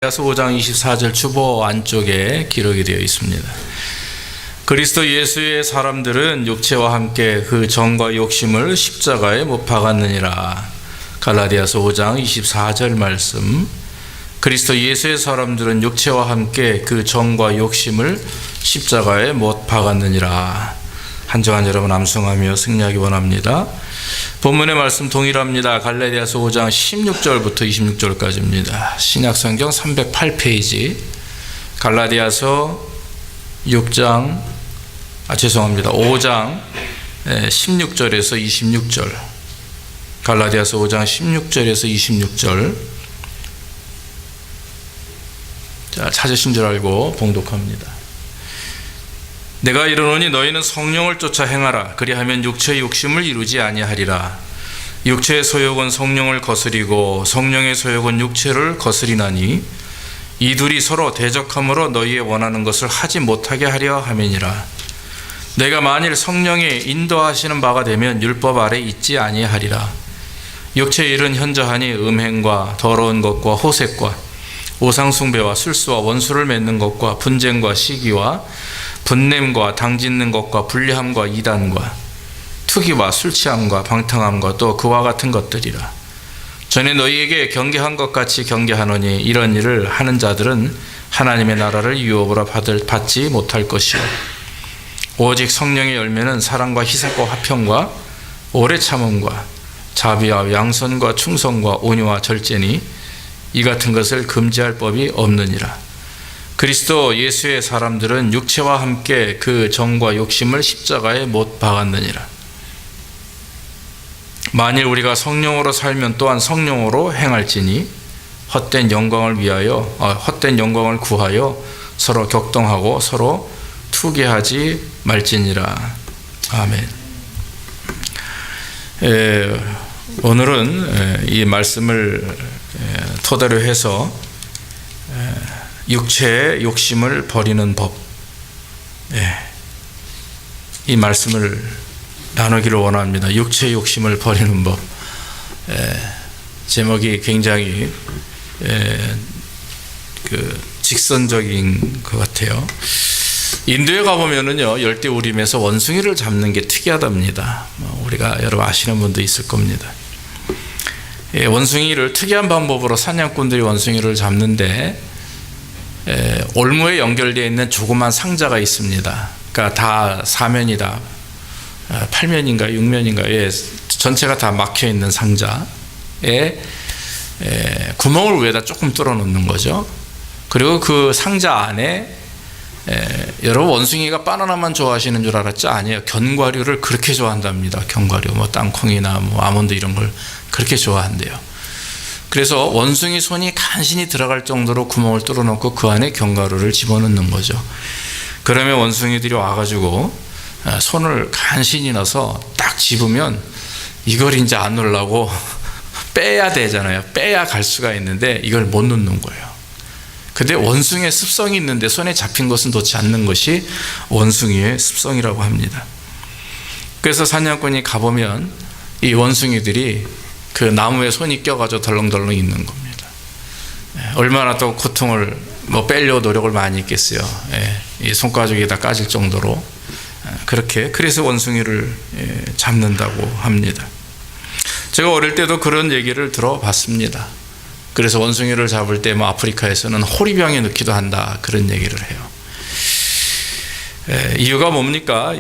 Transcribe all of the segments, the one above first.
갈라디아서 5장 24절 주보 안쪽에 기록이 되어 있습니다. 그리스도 예수의 사람들은 육체와 함께 그 정과 욕심을 십자가에 못 박았느니라. 갈라디아서 5장 24절 말씀. 그리스도 예수의 사람들은 육체와 함께 그 정과 욕심을 십자가에 못 박았느니라. 한 절 한 절 여러분 암송하며 승리하기 원합니다. 본문의 말씀 동일합니다. 갈라디아서 5장 16절부터 26절까지입니다. 신약성경 308페이지 갈라디아서 5장 16절에서 26절 갈라디아서 5장 16절에서 26절 자, 찾으신 줄 알고 봉독합니다. 내가 이르노니 너희는 성령을 쫓아 행하라. 그리하면 육체의 욕심을 이루지 아니하리라. 육체의 소욕은 성령을 거스리고 성령의 소욕은 육체를 거스리나니 이 둘이 서로 대적함으로 너희의 원하는 것을 하지 못하게 하려 함이니라. 내가 만일 성령의 인도하시는 바가 되면 율법 아래 있지 아니하리라. 육체의 일은 현저하니 음행과 더러운 것과 호색과 우상숭배와 술수와 원수를 맺는 것과 분쟁과 시기와 분냄과 당짓는 것과 불리함과 이단과 투기와 술취함과 방탕함과 또 그와 같은 것들이라. 전에 너희에게 경계한 것 같이 경계하노니 이런 일을 하는 자들은 하나님의 나라를 유업으로 받지 못할 것이요 오직 성령의 열매는 사랑과 희생과 화평과 오래 참음과 자비와 양선과 충성과 온유와 절제니 이 같은 것을 금지할 법이 없느니라. 그리스도 예수의 사람들은 육체와 함께 그 정과 욕심을 십자가에 못 박았느니라. 만일 우리가 성령으로 살면 또한 성령으로 행할지니 헛된 영광을 구하여 서로 격동하고 서로 투기하지 말지니라. 아멘. 오늘은 이 말씀을 토대로 해서 육체의 욕심을 버리는 법, 이 말씀을 나누기를 원합니다. 육체의 욕심을 버리는 법. 제목이 굉장히 직선적인 것 같아요. 인도에 가보면은요, 열대우림에서 원숭이를 잡는 게 특이하답니다. 우리가 여러분 아시는 분도 있을 겁니다. 원숭이를 특이한 방법으로 사냥꾼들이 원숭이를 잡는데 올무에 연결되어 있는 조그만 상자가 있습니다. 그러니까 다 4면이다. 8면인가 6면인가 전체가 다 막혀 있는 상자에 구멍을 위에다 조금 뚫어 놓는 거죠. 그리고 그 상자 안에 여러분 원숭이가 바나나만 좋아하시는 줄 알았죠? 아니에요. 견과류를 그렇게 좋아한답니다. 견과류, 땅콩이나 아몬드 이런 걸 그렇게 좋아한대요. 그래서 원숭이 손이 간신히 들어갈 정도로 구멍을 뚫어놓고 그 안에 견과류를 집어넣는 거죠. 그러면 원숭이들이 와가지고 손을 간신히 넣어서 딱 집으면 이걸 이제 안 넣으려고 빼야 되잖아요. 빼야 갈 수가 있는데 이걸 못 넣는 거예요. 근데 원숭이의 습성이 있는데 손에 잡힌 것은 놓지 않는 것이 원숭이의 습성이라고 합니다. 그래서 사냥꾼이 가보면 이 원숭이들이 그 나무에 손이 껴가지고 덜렁덜렁 있는 겁니다. 얼마나 또 고통을 빼려고 노력을 많이 했겠어요. 이 손가락에다 까질 정도로 그래서 원숭이를 잡는다고 합니다. 제가 어릴 때도 그런 얘기를 들어봤습니다. 그래서 원숭이를 잡을 때 아프리카에서는 호리병에 넣기도 한다 그런 얘기를 해요. 이유가 뭡니까?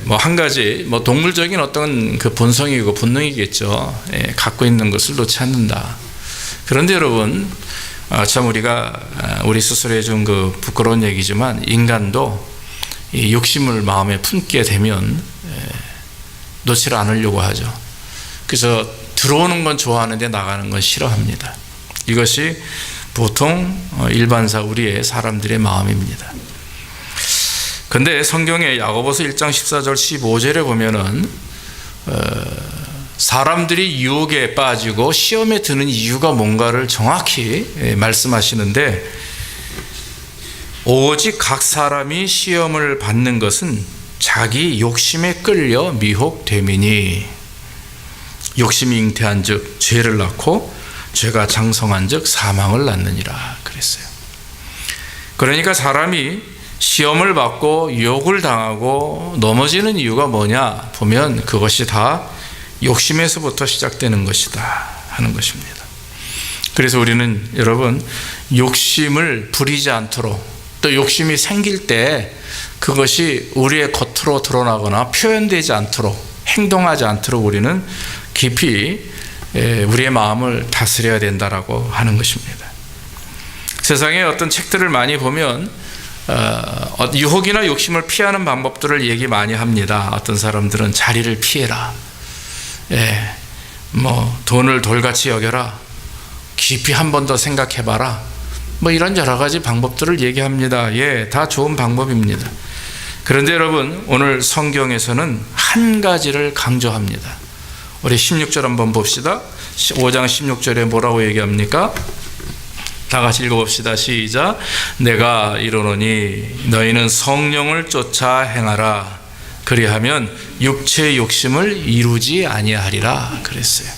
한 가지 동물적인 어떤 그 본성이고 본능이겠죠. 갖고 있는 것을 놓지 않는다. 그런데 여러분, 참 우리 스스로 해준 그 부끄러운 얘기지만 인간도 이 욕심을 마음에 품게 되면 놓지 않으려고 하죠. 그래서 들어오는 건 좋아하는데 나가는 건 싫어합니다. 이것이 보통 일반사 우리의 사람들의 마음입니다. 근데 성경의 야고보서 1장 14절 15절에 보면은 사람들이 유혹에 빠지고 시험에 드는 이유가 뭔가를 정확히 말씀하시는데 오직 각 사람이 시험을 받는 것은 자기 욕심에 끌려 미혹됨이니 욕심이 잉태한 즉 죄를 낳고 죄가 장성한 즉 사망을 낳느니라 그랬어요. 그러니까 사람이 시험을 받고 유혹을 당하고 넘어지는 이유가 뭐냐 보면 그것이 다 욕심에서부터 시작되는 것이다 하는 것입니다. 그래서 우리는 여러분 욕심을 부리지 않도록, 또 욕심이 생길 때 그것이 우리의 겉으로 드러나거나 표현되지 않도록, 행동하지 않도록 우리는 깊이 우리의 마음을 다스려야 된다라고 하는 것입니다. 세상에 어떤 책들을 많이 보면 유혹이나 욕심을 피하는 방법들을 얘기 많이 합니다. 어떤 사람들은 자리를 피해라, 돈을 돌같이 여겨라, 깊이 한 번 더 생각해봐라, 이런 여러 가지 방법들을 얘기합니다. 다 좋은 방법입니다. 그런데 여러분, 오늘 성경에서는 한 가지를 강조합니다. 우리 16절 한번 봅시다. 5장 16절에 뭐라고 얘기합니까? 다 같이 읽어봅시다. 시작. 내가 이르노니 너희는 성령을 쫓아 행하라. 그리하면 육체의 욕심을 이루지 아니하리라 그랬어요.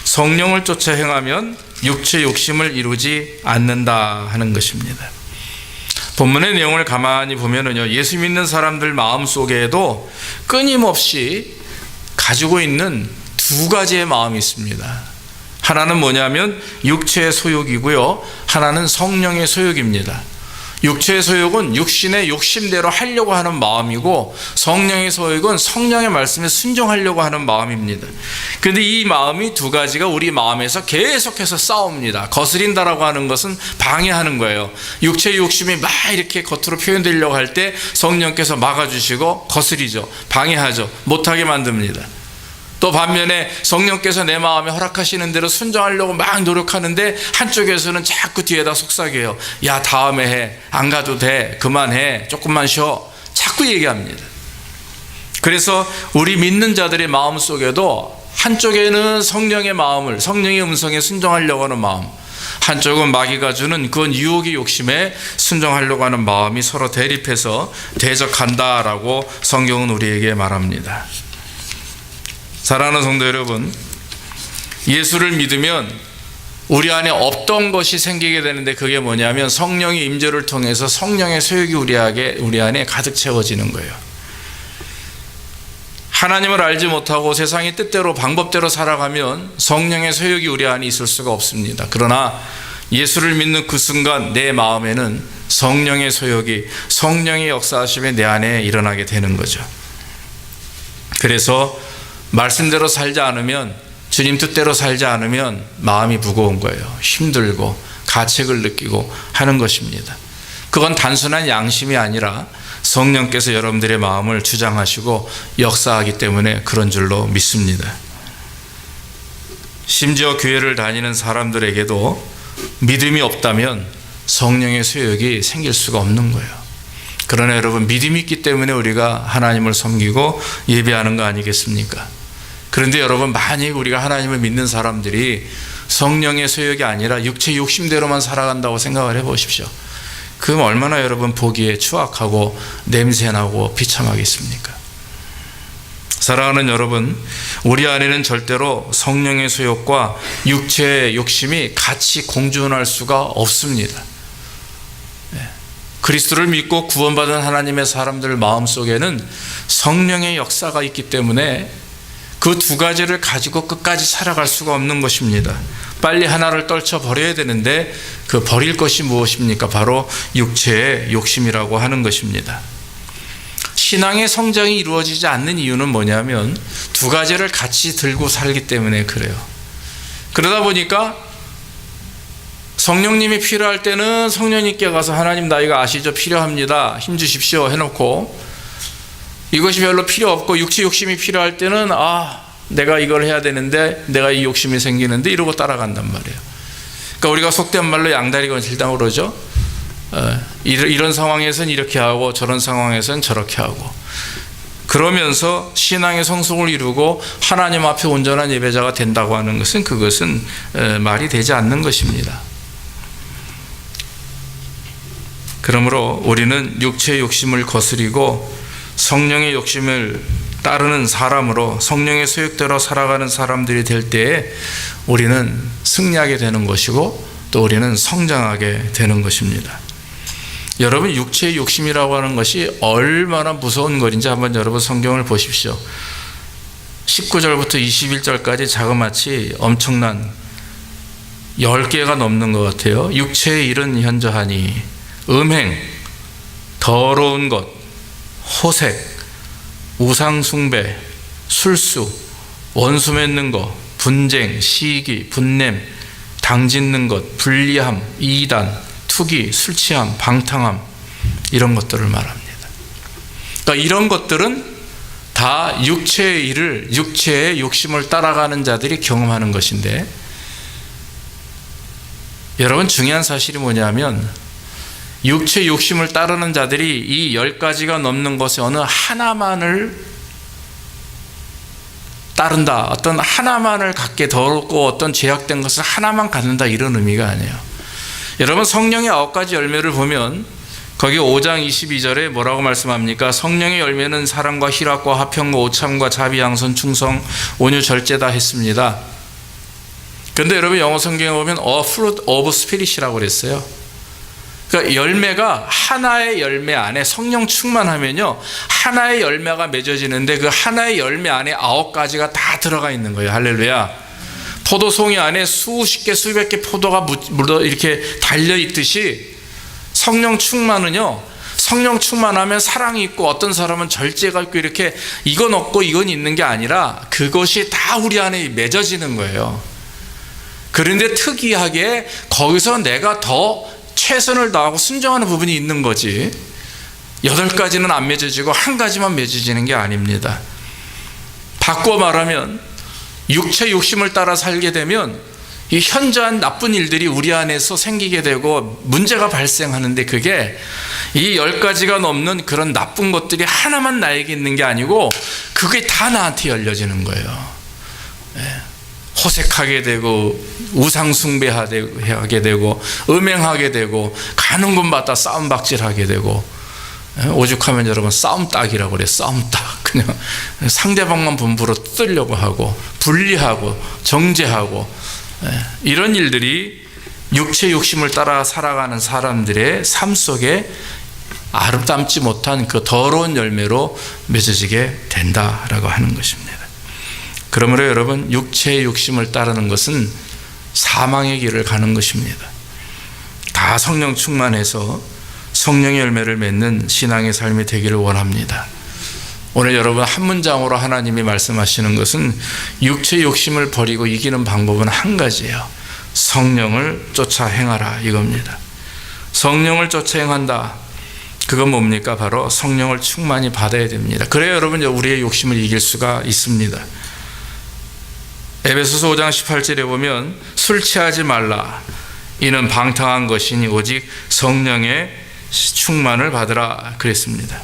성령을 쫓아 행하면 육체의 욕심을 이루지 않는다 하는 것입니다. 본문의 내용을 가만히 보면은요, 예수 믿는 사람들 마음속에도 끊임없이 가지고 있는 두 가지의 마음이 있습니다. 하나는 뭐냐면 육체의 소욕이고요, 하나는 성령의 소욕입니다. 육체의 소욕은 육신의 욕심대로 하려고 하는 마음이고, 성령의 소욕은 성령의 말씀에 순종하려고 하는 마음입니다. 그런데 이 마음이 두 가지가 우리 마음에서 계속해서 싸웁니다. 거스린다라고 하는 것은 방해하는 거예요. 육체의 욕심이 막 이렇게 겉으로 표현되려고 할 때 성령께서 막아주시고 거스리죠. 방해하죠. 못하게 만듭니다. 또 반면에 성령께서 내 마음에 허락하시는 대로 순종하려고 막 노력하는데 한쪽에서는 자꾸 뒤에다 속삭여요. 야, 다음에 해, 안 가도 돼, 그만해, 조금만 쉬어, 자꾸 얘기합니다. 그래서 우리 믿는 자들의 마음 속에도 한쪽에는 성령의 마음을, 성령의 음성에 순종하려고 하는 마음, 한쪽은 마귀가 주는 그건 유혹의 욕심에 순종하려고 하는 마음이 서로 대립해서 대적한다라고 성경은 우리에게 말합니다. 사랑하는 성도 여러분, 예수를 믿으면 우리 안에 없던 것이 생기게 되는데, 그게 뭐냐면 성령의 임재를 통해서 성령의 소욕이 우리 안에 가득 채워지는 거예요. 하나님을 알지 못하고 세상의 뜻대로 방법대로 살아가면 성령의 소욕이 우리 안에 있을 수가 없습니다. 그러나 예수를 믿는 그 순간 내 마음에는 성령의 소욕이, 성령의 역사하심이 내 안에 일어나게 되는 거죠. 그래서 말씀대로 살지 않으면, 주님 뜻대로 살지 않으면 마음이 무거운 거예요. 힘들고 가책을 느끼고 하는 것입니다. 그건 단순한 양심이 아니라 성령께서 여러분들의 마음을 주장하시고 역사하기 때문에 그런 줄로 믿습니다. 심지어 교회를 다니는 사람들에게도 믿음이 없다면 성령의 소욕이 생길 수가 없는 거예요. 그러나 여러분, 믿음이 있기 때문에 우리가 하나님을 섬기고 예배하는 거 아니겠습니까? 그런데 여러분, 만약 우리가 하나님을 믿는 사람들이 성령의 소욕이 아니라 육체의 욕심대로만 살아간다고 생각을 해보십시오. 그럼 얼마나 여러분 보기에 추악하고 냄새나고 비참하겠습니까? 사랑하는 여러분, 우리 안에는 절대로 성령의 소욕과 육체의 욕심이 같이 공존할 수가 없습니다. 그리스도를 믿고 구원받은 하나님의 사람들 마음속에는 성령의 역사가 있기 때문에 그 두 가지를 가지고 끝까지 살아갈 수가 없는 것입니다. 빨리 하나를 떨쳐버려야 되는데 그 버릴 것이 무엇입니까? 바로 육체의 욕심이라고 하는 것입니다. 신앙의 성장이 이루어지지 않는 이유는 뭐냐면 두 가지를 같이 들고 살기 때문에 그래요. 그러다 보니까 성령님이 필요할 때는 성령님께 가서 하나님, 나 이거 아시죠? 필요합니다. 힘 주십시오 해놓고, 이것이 별로 필요 없고 육체 욕심이 필요할 때는 내가 이걸 해야 되는데, 내가 이 욕심이 생기는데 이러고 따라간단 말이에요. 그러니까 우리가 속된 말로 양다리 건실다고 그러죠. 이런 상황에서는 이렇게 하고 저런 상황에서는 저렇게 하고, 그러면서 신앙의 성숙을 이루고 하나님 앞에 온전한 예배자가 된다고 하는 것은, 그것은 말이 되지 않는 것입니다. 그러므로 우리는 육체의 욕심을 거스리고 성령의 욕심을 따르는 사람으로, 성령의 소욕대로 살아가는 사람들이 될 때에 우리는 승리하게 되는 것이고 또 우리는 성장하게 되는 것입니다. 여러분, 육체의 욕심이라고 하는 것이 얼마나 무서운 것인지 한번 여러분 성경을 보십시오. 19절부터 21절까지 자그마치 엄청난 10개가 넘는 것 같아요. 육체의 일은 현저하니 음행, 더러운 것, 호색, 우상숭배, 술수, 원수 맺는 것, 분쟁, 시기, 분냄, 당짓는 것, 불리함, 이단, 투기, 술취함, 방탕함, 이런 것들을 말합니다. 그러니까 이런 것들은 다 육체의 일을, 육체의 욕심을 따라가는 자들이 경험하는 것인데, 여러분, 중요한 사실이 뭐냐면 육체 욕심을 따르는 자들이 이 10가지가 넘는 것에 어느 하나만을 따른다, 어떤 하나만을 갖게 더럽고 어떤 죄악된 것을 하나만 갖는다, 이런 의미가 아니에요. 여러분, 성령의 9가지 열매를 보면 거기 5장 22절에 뭐라고 말씀합니까? 성령의 열매는 사랑과 희락과 화평과 오참과 자비, 양선, 충성, 온유, 절제다 했습니다. 그런데 여러분, 영어 성경에 보면 A fruit of Spirit이라고 그랬어요. 그러니까 열매가 하나의 열매 안에 성령 충만하면요, 하나의 열매가 맺어지는데 그 하나의 열매 안에 9가지가 다 들어가 있는 거예요. 할렐루야. 포도송이 안에 수십 개, 수백 개 포도가 묻어 이렇게 달려 있듯이 성령 충만은요, 성령 충만하면 사랑이 있고 어떤 사람은 절제가 있고 이렇게 이건 없고 이건 있는 게 아니라 그것이 다 우리 안에 맺어지는 거예요. 그런데 특이하게 거기서 내가 더 최선을 다하고 순종하는 부분이 있는 거지, 8가지는 안 맺어지고 1가지만 맺어지는 게 아닙니다. 바꿔 말하면 육체 욕심을 따라 살게 되면 이 현저한 나쁜 일들이 우리 안에서 생기게 되고 문제가 발생하는데, 그게 이 10가지가 넘는 그런 나쁜 것들이 하나만 나에게 있는 게 아니고 그게 다 나한테 열려지는 거예요. 호색하게 되고 우상숭배하게 되고 음행하게 되고 가는 곳마다 싸움박질하게 되고, 오죽하면 여러분 싸움딱이라고 그래요. 싸움딱. 그냥 상대방만 분부로 뜯으려고 하고 분리하고 정죄하고, 이런 일들이 육체 욕심을 따라 살아가는 사람들의 삶 속에 아름답지 못한 그 더러운 열매로 맺어지게 된다라고 하는 것입니다. 그러므로 여러분, 육체의 욕심을 따르는 것은 사망의 길을 가는 것입니다. 다 성령 충만해서 성령의 열매를 맺는 신앙의 삶이 되기를 원합니다. 오늘 여러분, 한 문장으로 하나님이 말씀하시는 것은 육체의 욕심을 버리고 이기는 방법은 한 가지예요. 성령을 쫓아 행하라, 이겁니다. 성령을 쫓아 행한다. 그건 뭡니까? 바로 성령을 충만히 받아야 됩니다. 그래야 여러분, 우리의 욕심을 이길 수가 있습니다. 에베소서 5장 18절에 보면 술 취하지 말라, 이는 방탕한 것이니 오직 성령의 충만을 받으라 그랬습니다.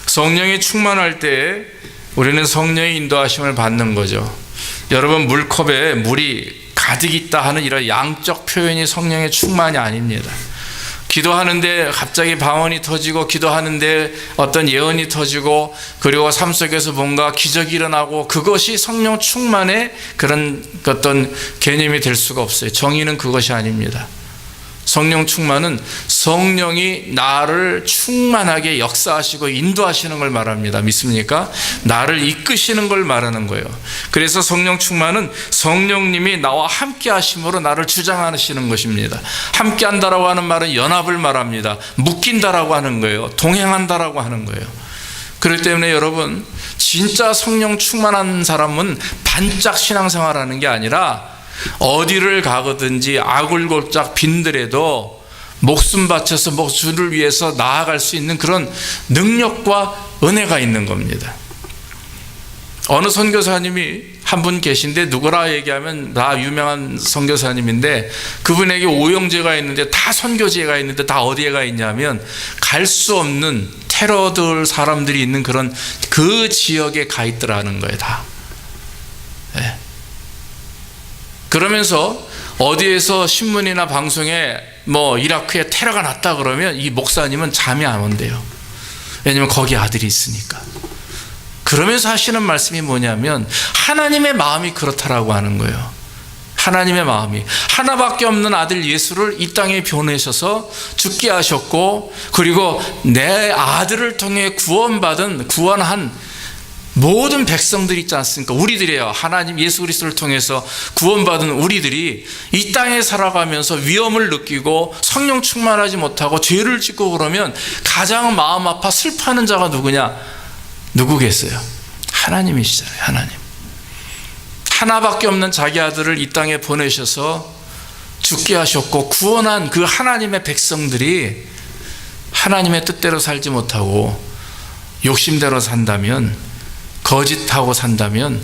성령이 충만할 때 우리는 성령의 인도하심을 받는 거죠. 여러분, 물컵에 물이 가득 있다 하는 이런 양적 표현이 성령의 충만이 아닙니다. 기도하는데 갑자기 방언이 터지고, 기도하는데 어떤 예언이 터지고, 그리고 삶 속에서 뭔가 기적이 일어나고, 그것이 성령 충만의 그런 어떤 개념이 될 수가 없어요. 정의는 그것이 아닙니다. 성령 충만은 성령이 나를 충만하게 역사하시고 인도하시는 걸 말합니다. 믿습니까? 나를 이끄시는 걸 말하는 거예요. 그래서 성령 충만은 성령님이 나와 함께 하심으로 나를 주장하시는 것입니다. 함께 한다라고 하는 말은 연합을 말합니다. 묶인다라고 하는 거예요. 동행한다라고 하는 거예요. 그렇기 때문에 여러분, 진짜 성령 충만한 사람은 반짝 신앙생활하는 게 아니라 어디를 가거든지 아굴골짝 빈들에도 목숨 바쳐서 주를 위해서 나아갈 수 있는 그런 능력과 은혜가 있는 겁니다. 어느 선교사님이 한 분 계신데, 누구라 얘기하면 다 유명한 선교사님인데, 그분에게 오형제가 있는데, 다 선교제가 있는데 다 어디에 가 있냐면 갈 수 없는 테러들 사람들이 있는 그런 그 지역에 가 있더라는 거예요. 다. 네. 그러면서 어디에서 신문이나 방송에 뭐 이라크에 테러가 났다 그러면 이 목사님은 잠이 안 온대요. 왜냐면 거기 아들이 있으니까. 그러면서 하시는 말씀이 뭐냐면 하나님의 마음이 그렇다라고 하는 거예요. 하나님의 마음이 하나밖에 없는 아들 예수를 이 땅에 보내셔서 죽게 하셨고, 그리고 내 아들을 통해 구원한 모든 백성들이 있지 않습니까? 우리들이에요. 하나님 예수 그리스도를 통해서 구원받은 우리들이 이 땅에 살아가면서 위험을 느끼고 성령 충만하지 못하고 죄를 짓고 그러면 가장 마음 아파 슬퍼하는 자가 누구겠어요? 하나님이시잖아요. 하나님. 하나밖에 없는 자기 아들을 이 땅에 보내셔서 죽게 하셨고, 구원한 그 하나님의 백성들이 하나님의 뜻대로 살지 못하고 욕심대로 산다면, 거짓하고 산다면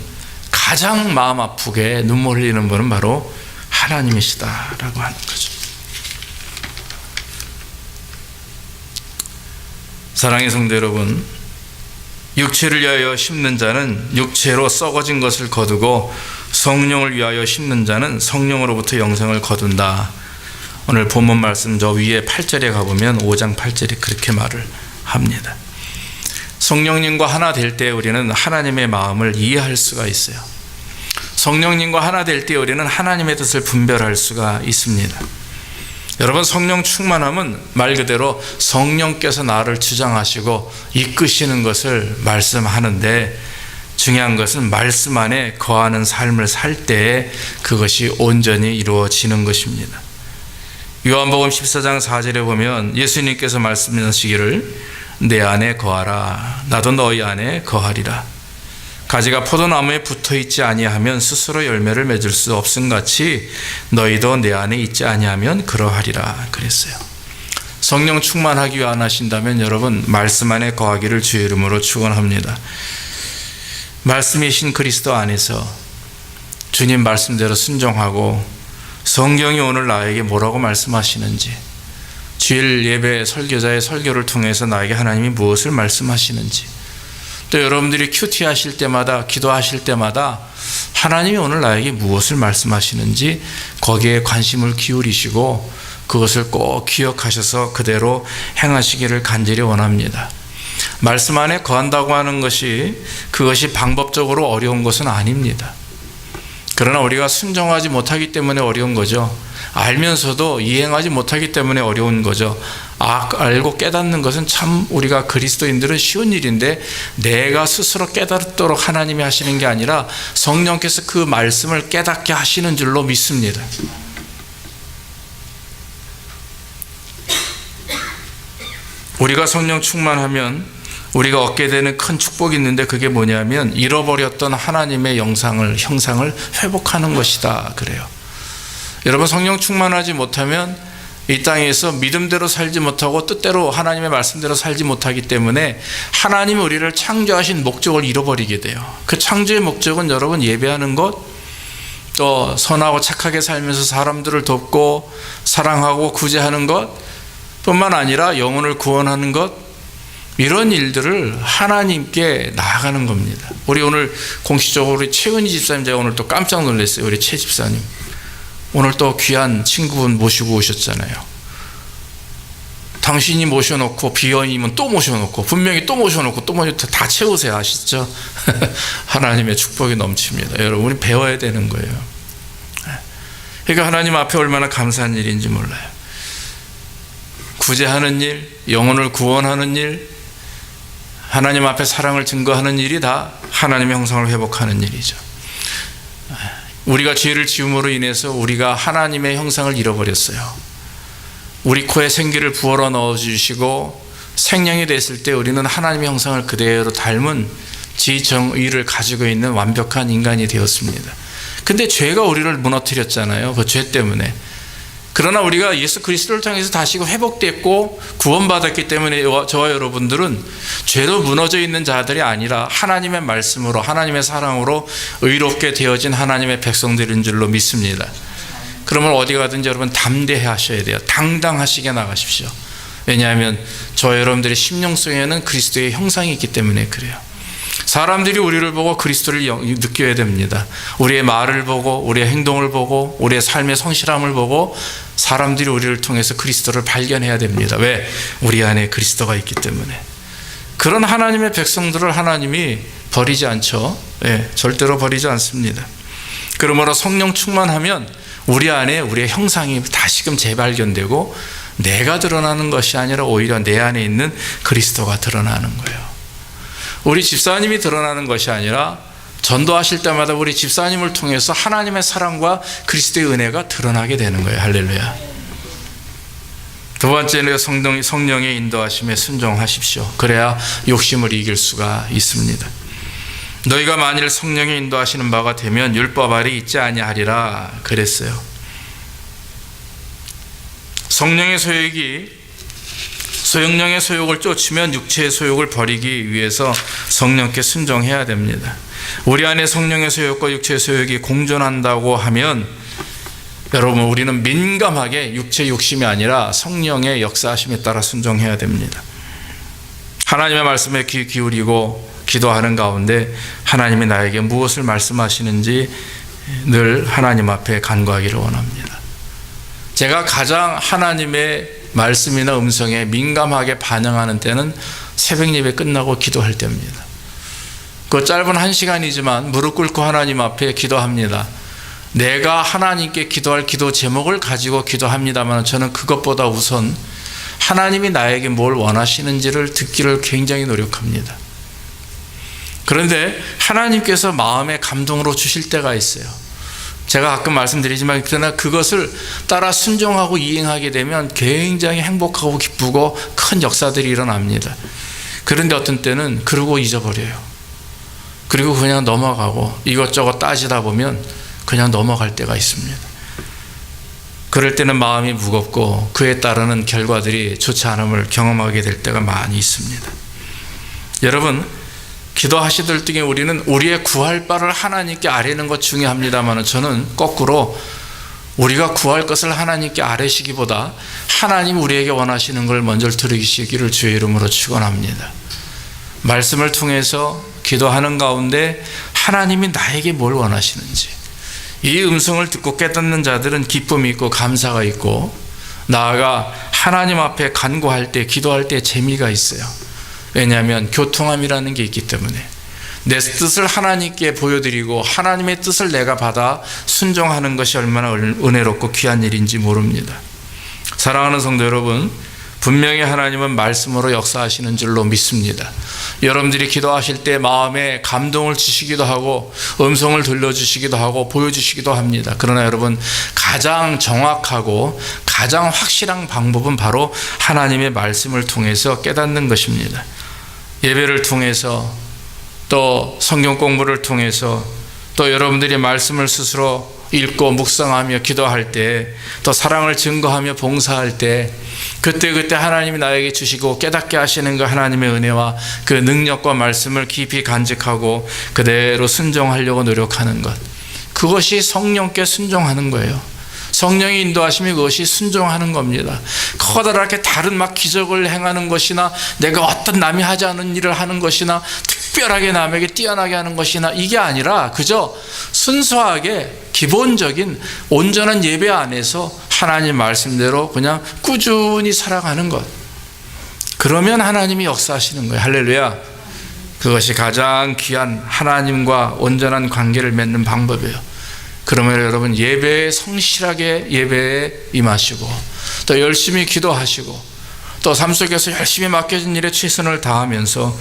가장 마음 아프게 눈물 흘리는 분은 바로 하나님이시다라고 하는 거죠. 사랑의 성도 여러분, 육체를 위하여 심는 자는 육체로 썩어진 것을 거두고 성령을 위하여 심는 자는 성령으로부터 영생을 거둔다. 오늘 본문 말씀 저 위에 8절에 가보면 5장 8절에 그렇게 말을 합니다. 성령님과 하나 될 때 우리는 하나님의 마음을 이해할 수가 있어요. 성령님과 하나 될 때 우리는 하나님의 뜻을 분별할 수가 있습니다. 여러분, 성령 충만함은 말 그대로 성령께서 나를 주장하시고 이끄시는 것을 말씀하는데, 중요한 것은 말씀 안에 거하는 삶을 살 때에 그것이 온전히 이루어지는 것입니다. 요한복음 14장 4절에 보면 예수님께서 말씀하시기를 내 안에 거하라, 나도 너희 안에 거하리라. 가지가 포도나무에 붙어있지 아니하면 스스로 열매를 맺을 수 없음같이 너희도 내 안에 있지 아니하면 그러하리라 그랬어요. 성령 충만하기 원하신다면 여러분, 말씀 안에 거하기를 주의 이름으로 축원합니다. 말씀이신 그리스도 안에서 주님 말씀대로 순종하고, 성경이 오늘 나에게 뭐라고 말씀하시는지, 주일 예배 설교자의 설교를 통해서 나에게 하나님이 무엇을 말씀하시는지, 또 여러분들이 큐티 하실 때마다, 기도하실 때마다 하나님이 오늘 나에게 무엇을 말씀하시는지 거기에 관심을 기울이시고 그것을 꼭 기억하셔서 그대로 행하시기를 간절히 원합니다. 말씀 안에 거한다고 하는 것이, 그것이 방법적으로 어려운 것은 아닙니다. 그러나 우리가 순종하지 못하기 때문에 어려운 거죠. 알면서도 이행하지 못하기 때문에 어려운 거죠. 알고 깨닫는 것은 참 우리가 그리스도인들은 쉬운 일인데, 내가 스스로 깨닫도록 하나님이 하시는 게 아니라 성령께서 그 말씀을 깨닫게 하시는 줄로 믿습니다. 우리가 성령 충만하면 우리가 얻게 되는 큰 축복이 있는데, 그게 뭐냐면 잃어버렸던 하나님의 형상을 회복하는 것이다 그래요. 여러분, 성령 충만하지 못하면 이 땅에서 믿음대로 살지 못하고 뜻대로 하나님의 말씀대로 살지 못하기 때문에 하나님이 우리를 창조하신 목적을 잃어버리게 돼요. 그 창조의 목적은 여러분, 예배하는 것, 또 선하고 착하게 살면서 사람들을 돕고 사랑하고 구제하는 것 뿐만 아니라 영혼을 구원하는 것, 이런 일들을 하나님께 나아가는 겁니다. 우리 오늘 공식적으로 우리 최은희 집사님, 제가 오늘 또 깜짝 놀랐어요. 우리 최 집사님 오늘 또 귀한 친구분 모시고 오셨잖아요. 당신이 모셔놓고 비어있으면 또 모셔놓고, 분명히 또 모셔놓고 또 다 채우세요. 아시죠? 하나님의 축복이 넘칩니다. 여러분, 우리 배워야 되는 거예요. 그러니까 하나님 앞에 얼마나 감사한 일인지 몰라요. 구제하는 일, 영혼을 구원하는 일, 하나님 앞에 사랑을 증거하는 일이 다 하나님의 형상을 회복하는 일이죠. 우리가 죄를 지음으로 인해서 우리가 하나님의 형상을 잃어버렸어요. 우리 코에 생기를 부어러 넣어주시고 생명이 됐을 때 우리는 하나님의 형상을 그대로 닮은 지정의를 가지고 있는 완벽한 인간이 되었습니다. 근데 죄가 우리를 무너뜨렸잖아요. 그 죄 때문에. 그러나 우리가 예수 그리스도를 통해서 다시 회복됐고 구원받았기 때문에 저와 여러분들은 죄로 무너져 있는 자들이 아니라 하나님의 말씀으로, 하나님의 사랑으로 의롭게 되어진 하나님의 백성들인 줄로 믿습니다. 그러면 어디 가든지 여러분 담대해 하셔야 돼요. 당당하시게 나가십시오. 왜냐하면 저와 여러분들의 심령 속에는 그리스도의 형상이 있기 때문에 그래요. 사람들이 우리를 보고 그리스도를 느껴야 됩니다. 우리의 말을 보고, 우리의 행동을 보고, 우리의 삶의 성실함을 보고 사람들이 우리를 통해서 그리스도를 발견해야 됩니다. 왜? 우리 안에 그리스도가 있기 때문에. 그런 하나님의 백성들을 하나님이 버리지 않죠. 절대로 버리지 않습니다. 그러므로 성령 충만하면 우리 안에 우리의 형상이 다시금 재발견되고 내가 드러나는 것이 아니라 오히려 내 안에 있는 그리스도가 드러나는 거예요. 우리 집사님이 드러나는 것이 아니라 전도하실 때마다 우리 집사님을 통해서 하나님의 사랑과 그리스도의 은혜가 드러나게 되는 거예요. 할렐루야. 두 번째는 성령의 인도하심에 순종하십시오. 그래야 욕심을 이길 수가 있습니다. 너희가 만일 성령의 인도하시는 바가 되면 율법 아래 있지 아니하리라 그랬어요. 성령의 소용령의 소욕을 쫓으면 육체의 소욕을 버리기 위해서 성령께 순종해야 됩니다. 우리 안에 성령의 소욕과 육체의 소욕이 공존한다고 하면 여러분, 우리는 민감하게 육체의 욕심이 아니라 성령의 역사하심에 따라 순종해야 됩니다. 하나님의 말씀에 귀 기울이고 기도하는 가운데 하나님이 나에게 무엇을 말씀하시는지 늘 하나님 앞에 간구하기를 원합니다. 제가 가장 하나님의 말씀이나 음성에 민감하게 반응하는 때는 새벽 예배 끝나고 기도할 때입니다. 그 짧은 1시간이지만 무릎 꿇고 하나님 앞에 기도합니다. 내가 하나님께 기도할 기도 제목을 가지고 기도합니다만 저는 그것보다 우선 하나님이 나에게 뭘 원하시는지를 듣기를 굉장히 노력합니다. 그런데 하나님께서 마음의 감동으로 주실 때가 있어요. 제가 가끔 말씀드리지만 그러나 그것을 따라 순종하고 이행하게 되면 굉장히 행복하고 기쁘고 큰 역사들이 일어납니다. 그런데 어떤 때는 그러고 잊어버려요. 그리고 그냥 넘어가고 이것저것 따지다 보면 그냥 넘어갈 때가 있습니다. 그럴 때는 마음이 무겁고 그에 따르는 결과들이 좋지 않음을 경험하게 될 때가 많이 있습니다. 여러분, 기도하시들 중에 우리는 우리의 구할 바를 하나님께 아뢰는 것 중요합니다만 저는 거꾸로 우리가 구할 것을 하나님께 아뢰시기보다 하나님 우리에게 원하시는 걸 먼저 들으시기를 주의 이름으로 축원합니다. 말씀을 통해서 기도하는 가운데 하나님이 나에게 뭘 원하시는지 이 음성을 듣고 깨닫는 자들은 기쁨이 있고 감사가 있고 나아가 하나님 앞에 간구할 때 기도할 때 재미가 있어요. 왜냐하면 교통함이라는 게 있기 때문에 내 뜻을 하나님께 보여드리고 하나님의 뜻을 내가 받아 순종하는 것이 얼마나 은혜롭고 귀한 일인지 모릅니다. 사랑하는 성도 여러분, 분명히 하나님은 말씀으로 역사하시는 줄로 믿습니다. 여러분들이 기도하실 때 마음에 감동을 주시기도 하고 음성을 들려주시기도 하고 보여주시기도 합니다. 그러나 여러분, 가장 정확하고 가장 확실한 방법은 바로 하나님의 말씀을 통해서 깨닫는 것입니다. 예배를 통해서 또 성경 공부를 통해서 또 여러분들이 말씀을 스스로 읽고 묵상하며 기도할 때 또 사랑을 증거하며 봉사할 때 그때 하나님이 나에게 주시고 깨닫게 하시는 그 하나님의 은혜와 그 능력과 말씀을 깊이 간직하고 그대로 순종하려고 노력하는 것, 그것이 성령께 순종하는 거예요. 성령의 인도하심이 그것이 순종하는 겁니다. 커다랗게 다른 막 기적을 행하는 것이나 내가 어떤 남이 하지 않은 일을 하는 것이나 특별하게 남에게 뛰어나게 하는 것이나 이게 아니라 그저 순수하게 기본적인 온전한 예배 안에서 하나님 말씀대로 그냥 꾸준히 살아가는 것, 그러면 하나님이 역사하시는 거예요. 할렐루야. 그것이 가장 귀한 하나님과 온전한 관계를 맺는 방법이에요. 그러면 여러분, 예배에 성실하게 예배에 임하시고 또 열심히 기도하시고 또 삶 속에서 열심히 맡겨진 일에 최선을 다하면서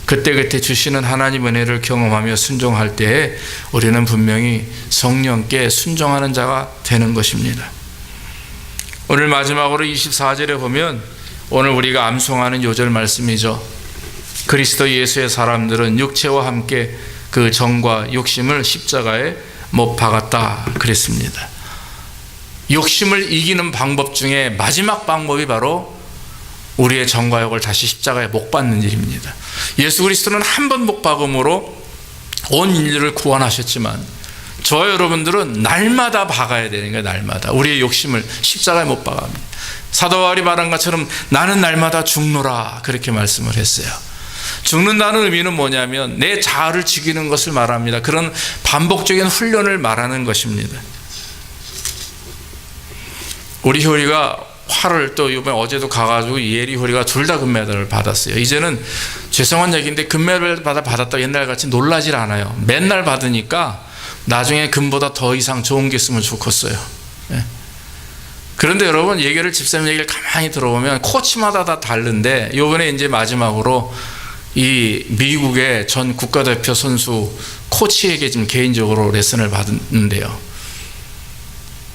그때 주시는 하나님 은혜를 경험하며 순종할 때에 우리는 분명히 성령께 순종하는 자가 되는 것입니다. 오늘 마지막으로 24절에 보면 오늘 우리가 암송하는 요절 말씀이죠. 그리스도 예수의 사람들은 육체와 함께 그 정과 욕심을 십자가에 못 박았다 그랬습니다. 욕심을 이기는 방법 중에 마지막 방법이 바로 우리의 정과 욕을 다시 십자가에 못 박는 일입니다. 예수 그리스도는 한 번 못 박음으로 온 인류를 구원하셨지만 저와 여러분들은 날마다 박아야 되는 거예요. 날마다 우리의 욕심을 십자가에 못 박합니다. 사도 바울이 말한 것처럼 나는 날마다 죽노라 그렇게 말씀을 했어요. 죽는다는 의미는 뭐냐면 내 자아를 죽이는 것을 말합니다. 그런 반복적인 훈련을 말하는 것입니다. 우리 효리가 활을 또 이번에 어제도 가가지고 예리 효리가 둘 다 금메달을 받았어요. 이제는 죄송한 얘기인데 금메달 받았다고 옛날같이 놀라질 않아요. 맨날 받으니까 나중에 금보다 더 이상 좋은 게 있으면 좋겠어요. 예. 그런데 여러분, 얘기를 집사님 얘기를 가만히 들어보면 코치마다 다 다른데, 요번에 이제 마지막으로 이 미국의 전 국가대표 선수 코치에게 좀 개인적으로 레슨을 받는데요.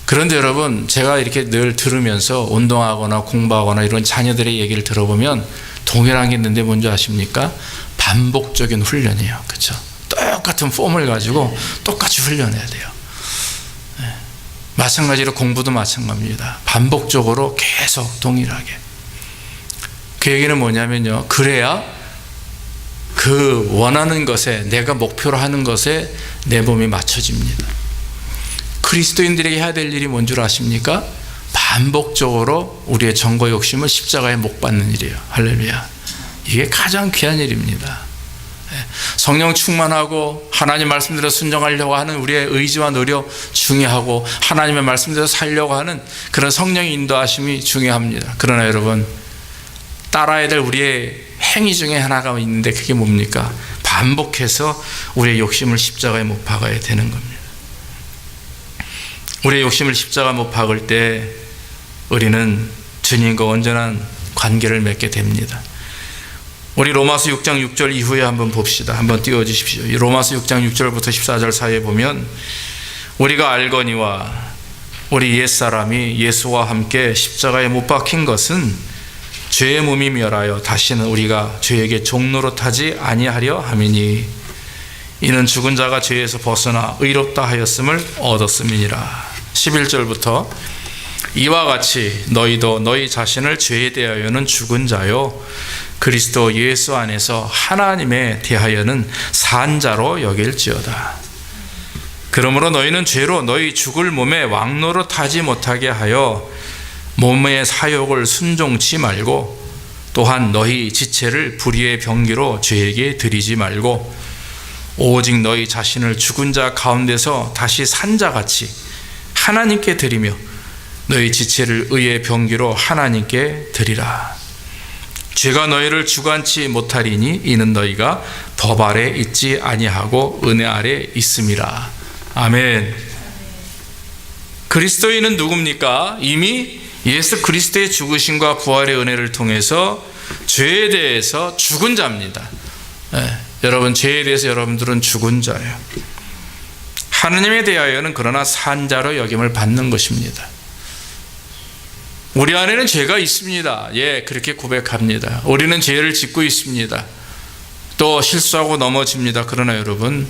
그런데 여러분, 제가 이렇게 늘 들으면서 운동하거나 공부하거나 이런 자녀들의 얘기를 들어보면 동일한 게 있는데 뭔지 아십니까? 반복적인 훈련이에요. 그렇죠? 똑같은 폼을 가지고 똑같이 훈련해야 돼요. 네. 마찬가지로 공부도 마찬가지입니다. 반복적으로 계속 동일하게. 그 얘기는 뭐냐면요, 그래야 그 원하는 것에, 내가 목표로 하는 것에 내 몸이 맞춰집니다. 그리스도인들에게 해야 될 일이 뭔 줄 아십니까? 반복적으로 우리의 정거 욕심을 십자가에 못 박는 일이에요. 할렐루야. 이게 가장 귀한 일입니다. 성령 충만하고 하나님 말씀대로 순종하려고 하는 우리의 의지와 노력 중요하고, 하나님의 말씀대로 살려고 하는 그런 성령의 인도하심이 중요합니다. 그러나 여러분, 따라야 될 우리의 행위 중에 하나가 있는데 그게 뭡니까? 반복해서 우리의 욕심을 십자가에 못 박아야 되는 겁니다. 우리의 욕심을 십자가에 못 박을 때 우리는 주님과 온전한 관계를 맺게 됩니다. 우리 로마서 6장 6절 이후에 한번 봅시다. 한번 띄워주십시오. 로마서 6장 6절부터 14절 사이에 보면, 우리가 알거니와 우리 옛사람이 예수와 함께 십자가에 못 박힌 것은 죄의 몸이 멸하여 다시는 우리가 죄에게 종노릇하지 아니하려 함이니, 이는 죽은 자가 죄에서 벗어나 의롭다 하였음을 얻었음이니라. 11절부터 이와 같이 너희도 너희 자신을 죄에 대하여는 죽은 자요 그리스도 예수 안에서 하나님에 대하여는 산 자로 여길지어다. 그러므로 너희는 죄로 너희 죽을 몸에 왕노릇하지 못하게 하여 몸의 사욕을 순종치 말고, 또한 너희 지체를 불의의 병기로 죄에게 드리지 말고, 오직 너희 자신을 죽은 자 가운데서 다시 산 자같이 하나님께 드리며 너희 지체를 의의 병기로 하나님께 드리라. 죄가 너희를 주관치 못하리니 이는 너희가 법 아래 있지 아니하고 은혜 아래 있음이라. 아멘. 그리스도인은 누굽니까? 이미 예수 그리스도의 죽으심과 부활의 은혜를 통해서 죄에 대해서 죽은 자입니다. 네, 여러분, 죄에 대해서 여러분들은 죽은 자예요. 하느님에 대하여는 그러나 산 자로 여김을 받는 것입니다. 우리 안에는 죄가 있습니다. 예, 그렇게 고백합니다. 우리는 죄를 짓고 있습니다. 또 실수하고 넘어집니다. 그러나 여러분,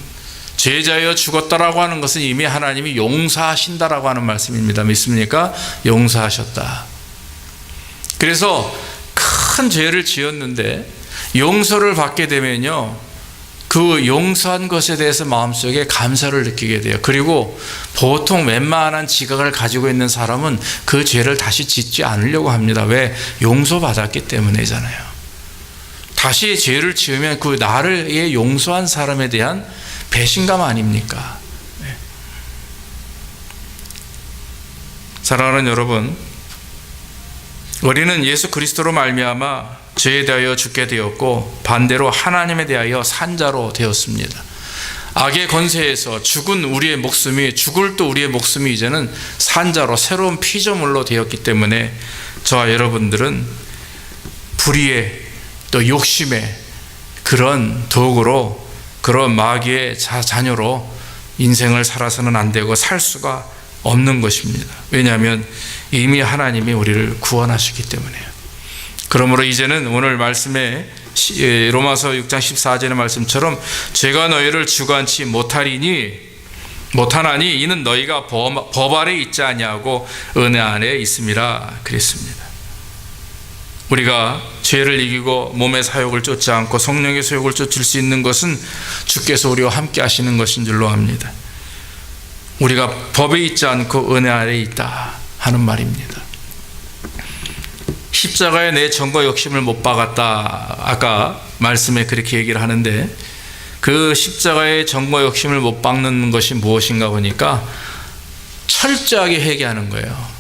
죄자여 죽었다라고 하는 것은 이미 하나님이 용서하신다라고 하는 말씀입니다. 믿습니까? 용서하셨다. 그래서 큰 죄를 지었는데 용서를 받게 되면요, 그 용서한 것에 대해서 마음속에 감사를 느끼게 돼요. 그리고 보통 웬만한 지각을 가지고 있는 사람은 그 죄를 다시 짓지 않으려고 합니다. 왜? 용서받았기 때문이잖아요. 다시 죄를 지으면 그 나를 용서한 사람에 대한 배신감 아닙니까? 네. 사랑하는 여러분, 우리는 예수 그리스도로 말미암아 죄에 대하여 죽게 되었고, 반대로 하나님에 대하여 산 자로 되었습니다. 악의 권세에서 죽은 우리의 목숨이, 죽을 또 우리의 목숨이 이제는 산 자로, 새로운 피조물로 되었기 때문에 저와 여러분들은 불의의 또 욕심의 그런 도구로, 그런 마귀의 자녀로 인생을 살아서는 안 되고 살 수가 없는 것입니다. 왜냐하면 이미 하나님이 우리를 구원하셨기 때문에요. 그러므로 이제는 오늘 말씀에 로마서 6장 14절의 말씀처럼 죄가 너희를 주관치 못하나니 이는 너희가 법 아래 있지 아니하고 은혜 안에 있음이라 그랬습니다. 우리가 죄를 이기고 몸의 사욕을 쫓지 않고 성령의 소욕을 쫓을 수 있는 것은 주께서 우리와 함께 하시는 것인 줄로 압니다. 우리가 법에 있지 않고 은혜 아래 있다 하는 말입니다. 십자가에 내 정과 욕심을 못 박았다. 아까 말씀에 그렇게 얘기를 하는데, 그 십자가의 정과 욕심을 못 박는 것이 무엇인가 보니까 철저하게 회개하는 거예요.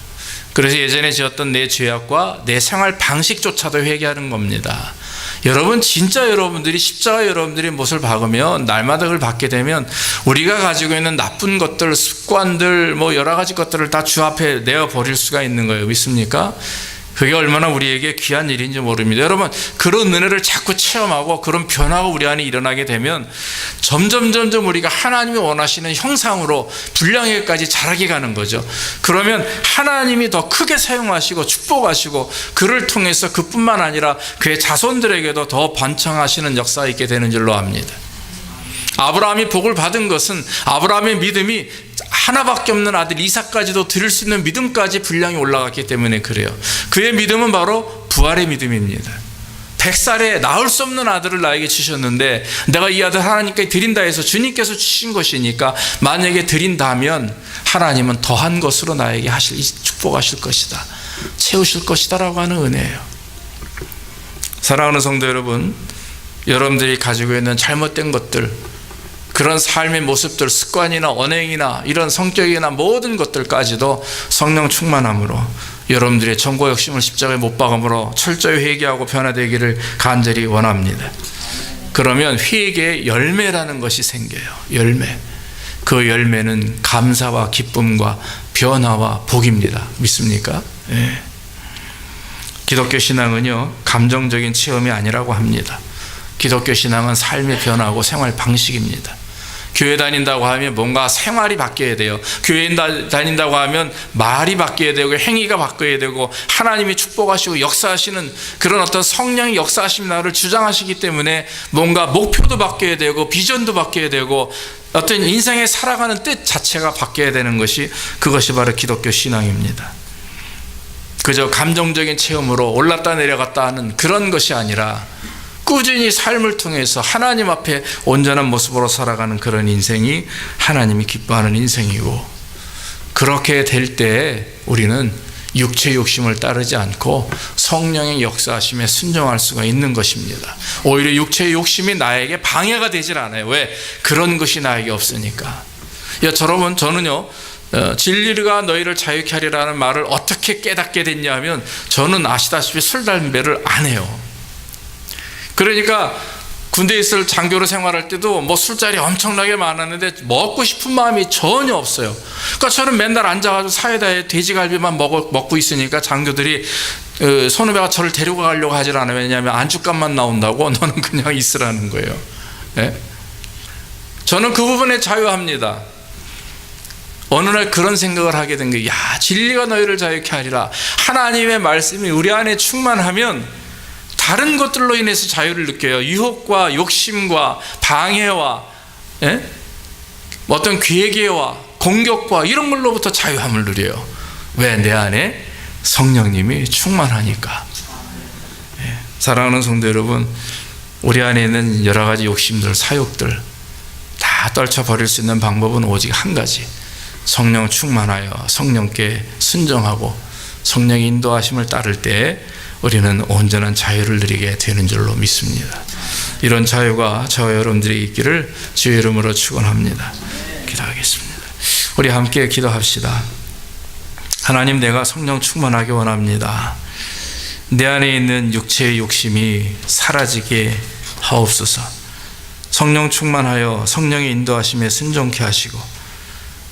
그래서 예전에 지었던 내 죄악과 내 생활 방식조차도 회개하는 겁니다. 여러분, 진짜 여러분들이 십자가 여러분들이 못을 박으면, 날마다 그걸 받게 되면 우리가 가지고 있는 나쁜 것들, 습관들, 여러 가지 것들을 다 주 앞에 내어버릴 수가 있는 거예요. 믿습니까? 그게 얼마나 우리에게 귀한 일인지 모릅니다. 여러분, 그런 은혜를 자꾸 체험하고 그런 변화가 우리 안에 일어나게 되면 점점 우리가 하나님이 원하시는 형상으로 분량에까지 자라게 가는 거죠. 그러면 하나님이 더 크게 사용하시고 축복하시고 그를 통해서 그뿐만 아니라 그의 자손들에게도 더 번창하시는 역사가 있게 되는 줄로 압니다. 아브라함이 복을 받은 것은 아브라함의 믿음이 하나밖에 없는 아들 이삭까지도 드릴 수 있는 믿음까지 분량이 올라갔기 때문에 그래요. 그의 믿음은 바로 부활의 믿음입니다. 100살에 낳을 수 없는 아들을 나에게 주셨는데 내가 이 아들 하나님께 드린다 해서 주님께서 주신 것이니까 만약에 드린다면 하나님은 더한 것으로 나에게 축복하실 것이다, 채우실 것이다 라고 하는 은혜예요. 사랑하는 성도 여러분, 여러분들이 가지고 있는 잘못된 것들, 그런 삶의 모습들, 습관이나 언행이나 이런 성격이나 모든 것들까지도 성령 충만함으로 여러분들의 정고 욕심을 십자가에 못 박음으로 철저히 회개하고 변화되기를 간절히 원합니다. 그러면 회개의 열매라는 것이 생겨요. 열매. 그 열매는 감사와 기쁨과 변화와 복입니다. 믿습니까? 네. 기독교 신앙은요, 감정적인 체험이 아니라고 합니다. 기독교 신앙은 삶의 변화하고 생활 방식입니다. 교회 다닌다고 하면 뭔가 생활이 바뀌어야 돼요. 교회 다닌다고 하면 말이 바뀌어야 되고 행위가 바뀌어야 되고 하나님이 축복하시고 역사하시는 그런 어떤 성령의 역사하심 나를 주장하시기 때문에 뭔가 목표도 바뀌어야 되고 비전도 바뀌어야 되고 어떤 인생에 살아가는 뜻 자체가 바뀌어야 되는 것이, 그것이 바로 기독교 신앙입니다. 그저 감정적인 체험으로 올랐다 내려갔다 하는 그런 것이 아니라 꾸준히 삶을 통해서 하나님 앞에 온전한 모습으로 살아가는 그런 인생이 하나님이 기뻐하는 인생이고, 그렇게 될 때 우리는 육체의 욕심을 따르지 않고 성령의 역사하심에 순종할 수가 있는 것입니다. 오히려 육체의 욕심이 나에게 방해가 되질 않아요. 왜? 그런 것이 나에게 없으니까. 여러분, 저는요, 진리가 너희를 자유케 하리라는 말을 어떻게 깨닫게 됐냐 하면, 저는 아시다시피 술, 담배를 안 해요. 그러니까 군대에 있을 장교로 생활할 때도 술자리 엄청나게 많았는데 먹고 싶은 마음이 전혀 없어요. 그러니까 저는 맨날 앉아가지고 사이다에 돼지갈비만 먹고 있으니까 장교들이 선후배가 저를 데리고 가려고 하질 않아요. 왜냐하면 안주값만 나온다고. 너는 그냥 있으라는 거예요. 네? 저는 그 부분에 자유합니다. 어느 날 그런 생각을 하게 된 거예요. 진리가 너희를 자유케 하리라. 하나님의 말씀이 우리 안에 충만하면 다른 것들로 인해서 자유를 느껴요. 유혹과 욕심과 방해와 어떤 괴계와 공격과 이런 걸로부터 자유함을 누려요. 왜? 내 안에 성령님이 충만하니까. 사랑하는 성도 여러분, 우리 안에 있는 여러 가지 욕심들, 사욕들 다 떨쳐버릴 수 있는 방법은 오직 한 가지, 성령 충만하여 성령께 순종하고 성령의 인도하심을 따를 때 우리는 온전한 자유를 누리게 되는 줄로 믿습니다. 이런 자유가 저와 여러분들이 있기를 주의 이름으로 축원합니다. 기도하겠습니다. 우리 함께 기도합시다. 하나님, 내가 성령 충만하게 원합니다. 내 안에 있는 육체의 욕심이 사라지게 하옵소서. 성령 충만하여 성령의 인도하심에 순종케 하시고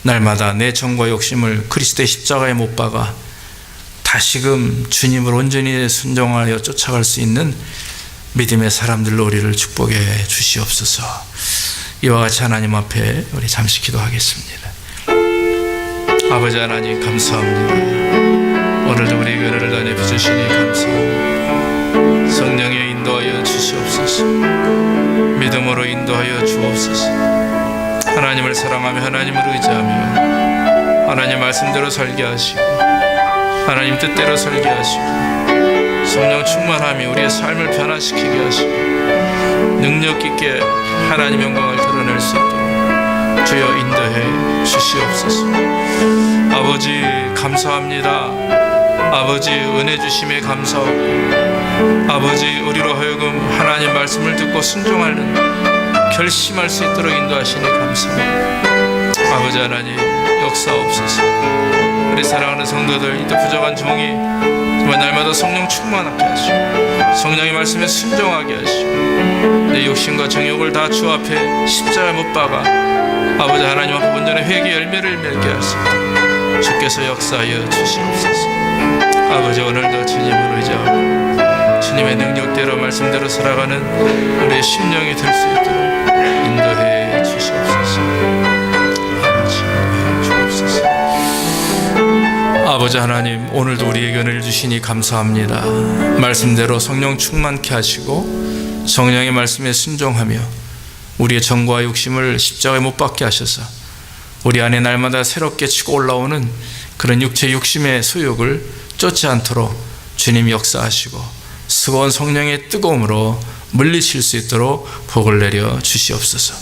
날마다 내 정과 욕심을 그리스도의 십자가에 못 박아 다시금 주님을 온전히 순종하여 쫓아갈 수 있는 믿음의 사람들로 우리를 축복해 주시옵소서. 이와 같이 하나님 앞에 우리 잠시 기도하겠습니다. 아버지 하나님, 감사합니다. 오늘도 우리에게 은혜를 다 내주시니 감사합니다. 성령에 인도하여 주시옵소서. 믿음으로 인도하여 주옵소서. 하나님을 사랑하며 하나님을 의지하며 하나님 말씀대로 살게 하시고 하나님 뜻대로 살게 하시고 성령 충만함이 우리의 삶을 변화시키게 하시고 능력 있게 하나님 영광을 드러낼 수 있도록 주여 인도해 주시옵소서. 아버지 감사합니다. 아버지 은혜 주심에 감사하고 아버지 우리로 하여금 하나님 말씀을 듣고 순종하는 결심할 수 있도록 인도하시니 감사합니다. 아버지 하나님 역사옵소서. 우리 사랑하는 성도들, 이 부족한 종이 정말 날마다 성령 충만하게 하시고 성령의 말씀에 순종하게 하시고 내 욕심과 정욕을 다 주 앞에 십자가에 못 박아 아버지 하나님 앞에 온전한 회개 열매를 맺게 하시고 주께서 역사하여 주시옵소서. 아버지 오늘도 주님을 의지하고 주님의 능력대로 말씀대로 살아가는 우리의 심령이 될 수 있도록 인도해 주시옵소서. 아버지 인도해 주옵소서. 아버지 하나님 오늘도 우리에게 은혜를 주시니 감사합니다. 말씀대로 성령 충만케 하시고 성령의 말씀에 순종하며 우리의 정과 욕심을 십자가에 못 박게 하셔서 우리 안에 날마다 새롭게 치고 올라오는 그런 육체 욕심의 소욕을 쫓지 않도록 주님 역사하시고 수고한 성령의 뜨거움으로 물리칠 수 있도록 복을 내려 주시옵소서.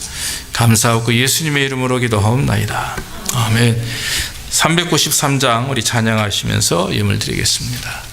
감사하고 예수님의 이름으로 기도하옵나이다. 아멘. 393장 우리 찬양하시면서 예물 드리겠습니다.